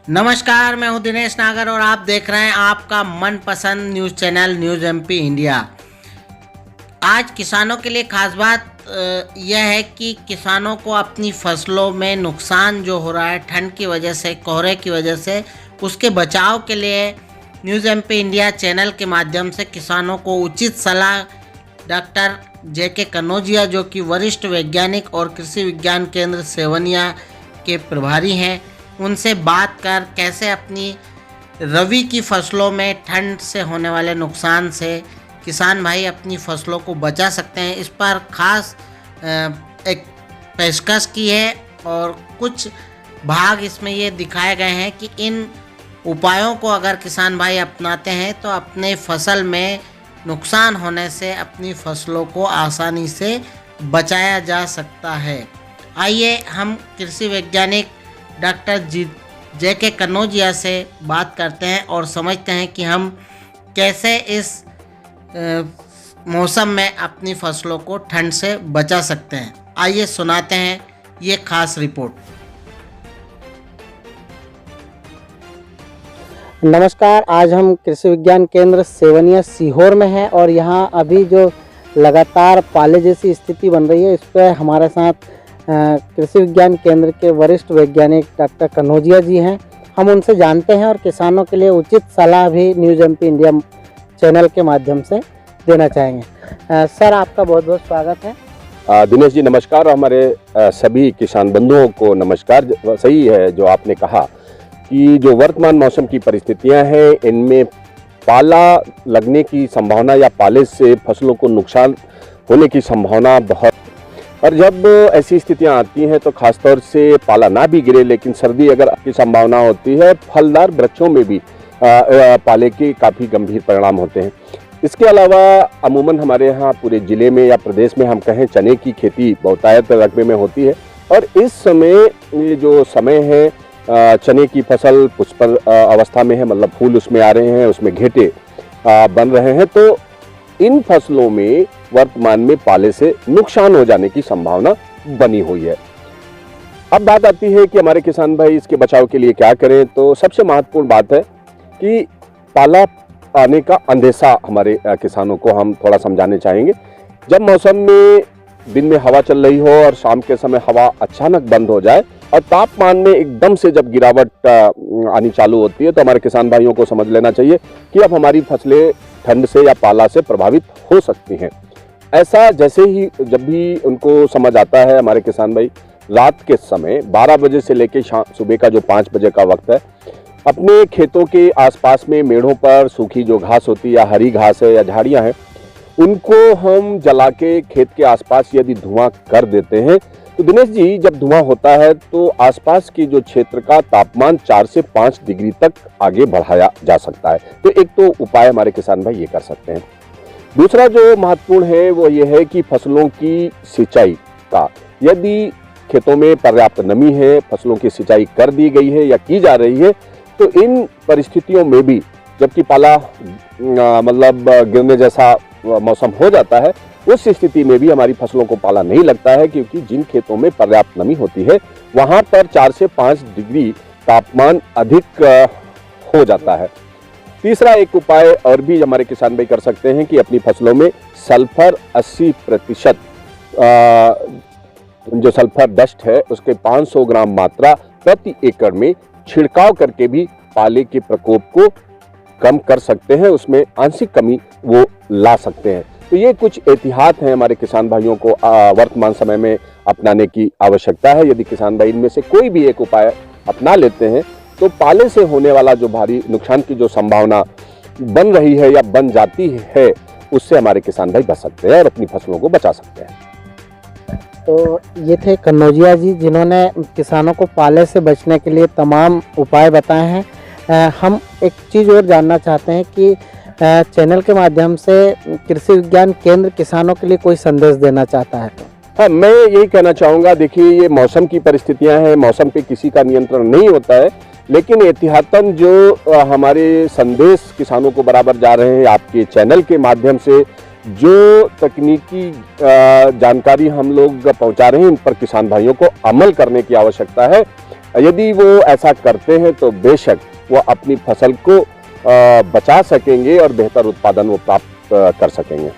नमस्कार, मैं हूं दिनेश नागर और आप देख रहे हैं आपका मनपसंद news channel news MP India. आज किसानों के लिए खास बात यह है कि किसानों को अपनी फसलों में नुकसान जो हो रहा है ठंड की वजह से, कोहरे की वजह से, उसके बचाव के लिए न्यूज़ एमपी इंडिया चैनल के माध्यम से किसानों को उचित सलाह डॉक्टर जेके कन्नौजिया, जो कि वरिष्ठ वैज्ञानिक और कृषि विज्ञान केंद्र सेवनिया के प्रभारी हैं, उनसे बात कर कैसे अपनी रबी की फसलों में ठंड से होने वाले नुकसान से किसान भाई अपनी फसलों को बचा सकते हैं, इस पर खास एक पेशकश की है। और कुछ भाग इसमें ये दिखाए गए हैं कि इन उपायों को अगर किसान भाई अपनाते हैं तो अपने फसल में नुकसान होने से अपनी फसलों को आसानी से बचाया जा सकता है। आइए हम कृषि वैज्ञानिक डॉक्टर जेके कन्नौजिया से बात करते हैं और समझते हैं कि हम कैसे इस मौसम में अपनी फसलों को ठंड से बचा सकते हैं। आइए सुनाते हैं ये खास रिपोर्ट। नमस्कार, आज हम कृषि विज्ञान केंद्र सेवनिया सीहोर में हैं और यहाँ अभी जो लगातार पाले जैसी स्थिति बन रही है, इस पर हमारे साथ कृषि विज्ञान केंद्र के वरिष्ठ वैज्ञानिक डॉक्टर कन्नौजिया जी हैं। हम उनसे जानते हैं और किसानों के लिए उचित सलाह भी न्यूज़ एमपी इंडिया चैनल के माध्यम से देना चाहेंगे। सर, आपका बहुत बहुत स्वागत है। दिनेश जी नमस्कार, और हमारे सभी किसान बंधुओं को नमस्कार। सही है जो आपने कहा कि जो वर्तमान मौसम की परिस्थितियां हैं, इनमें पाला लगने की संभावना या पाले से फसलों को नुकसान होने की संभावना बहुत, और जब ऐसी स्थितियां आती हैं तो खासतौर से पाला ना भी गिरे लेकिन सर्दी अगर की संभावना होती है, फलदार वृक्षों में भी पाले के काफ़ी गंभीर परिणाम होते हैं। इसके अलावा अमूमन हमारे यहाँ पूरे ज़िले में या प्रदेश में हम कहें चने की खेती बहुतायत रकबे में होती है, और इस समय ये जो समय है चने की फसल पुष्प अवस्था में है, मतलब फूल उसमें आ रहे हैं, उसमें घेटे बन रहे हैं, तो इन फसलों में वर्तमान में पाले से नुकसान हो जाने की संभावना बनी हुई है। अब बात आती है कि हमारे किसान भाई इसके बचाव के लिए क्या करें। तो सबसे महत्वपूर्ण बात है कि पाला आने का अंदेशा हमारे किसानों को हम थोड़ा समझाने चाहेंगे। जब मौसम में दिन में हवा चल रही हो और शाम के समय हवा अचानक बंद हो जाए और तापमान में एकदम से जब गिरावट आनी चालू होती है, तो हमारे किसान भाइयों को समझ लेना चाहिए कि अब हमारी फसलें ठंड से या पाला से प्रभावित हो सकती हैं। ऐसा जैसे ही जब भी उनको समझ आता है, हमारे किसान भाई रात के समय 12 बजे से लेकर सुबह का जो 5 बजे का वक्त है, अपने खेतों के आसपास में मेढ़ों पर सूखी जो घास होती है या हरी घास है या झाड़ियां हैं, उनको हम जला के खेत के आसपास यदि धुआं कर देते हैं, तो दिनेश जी जब धुआं होता है तो आसपास के जो क्षेत्र का तापमान 4 से 5 डिग्री तक आगे बढ़ाया जा सकता है। तो एक तो उपाय हमारे किसान भाई ये कर सकते हैं। दूसरा जो महत्वपूर्ण है वो ये है कि फसलों की सिंचाई का, यदि खेतों में पर्याप्त नमी है, फसलों की सिंचाई कर दी गई है या की जा रही है, तो इन परिस्थितियों में भी जबकि पाला मतलब गिरने जैसा मौसम हो जाता है, उस स्थिति में भी हमारी फसलों को पाला नहीं लगता है, क्योंकि जिन खेतों में पर्याप्त नमी होती है वहां पर 4 से 5 डिग्री तापमान अधिक हो जाता है। तीसरा एक उपाय और भी हमारे किसान भाई कर सकते हैं कि अपनी फसलों में सल्फर 80% जो सल्फर डस्ट है उसके 500 ग्राम मात्रा प्रति एकड़ में छिड़काव करके भी पाले के प्रकोप को कम कर सकते हैं, उसमें आंशिक कमी वो ला सकते हैं। तो ये कुछ एहतियात हैं हमारे किसान भाइयों को वर्तमान समय में अपनाने की आवश्यकता है। यदि किसान भाई इनमें से कोई भी एक उपाय अपना लेते हैं तो पाले से होने वाला जो भारी नुकसान की जो संभावना बन रही है या बन जाती है, उससे हमारे किसान भाई बच सकते हैं और अपनी फसलों को बचा सकते हैं। तो ये थे कन्नौजिया जी, जिन्होंने किसानों को पाले से बचने के लिए तमाम उपाय बताए हैं। हम एक चीज़ और जानना चाहते हैं कि चैनल के माध्यम से कृषि विज्ञान केंद्र किसानों के लिए कोई संदेश देना चाहता है तो? हाँ, मैं यही कहना चाहूँगा। देखिए, ये मौसम की परिस्थितियां हैं, मौसम पे किसी का नियंत्रण नहीं होता है, लेकिन एहतियातन जो हमारे संदेश किसानों को बराबर जा रहे हैं आपके चैनल के माध्यम से, जो तकनीकी जानकारी हम लोग पहुंचा रहे हैं, इन पर किसान भाइयों को अमल करने की आवश्यकता है। यदि वो ऐसा करते हैं तो बेशक वो अपनी फसल को बचा सकेंगे और बेहतर उत्पादन वो प्राप्त कर सकेंगे।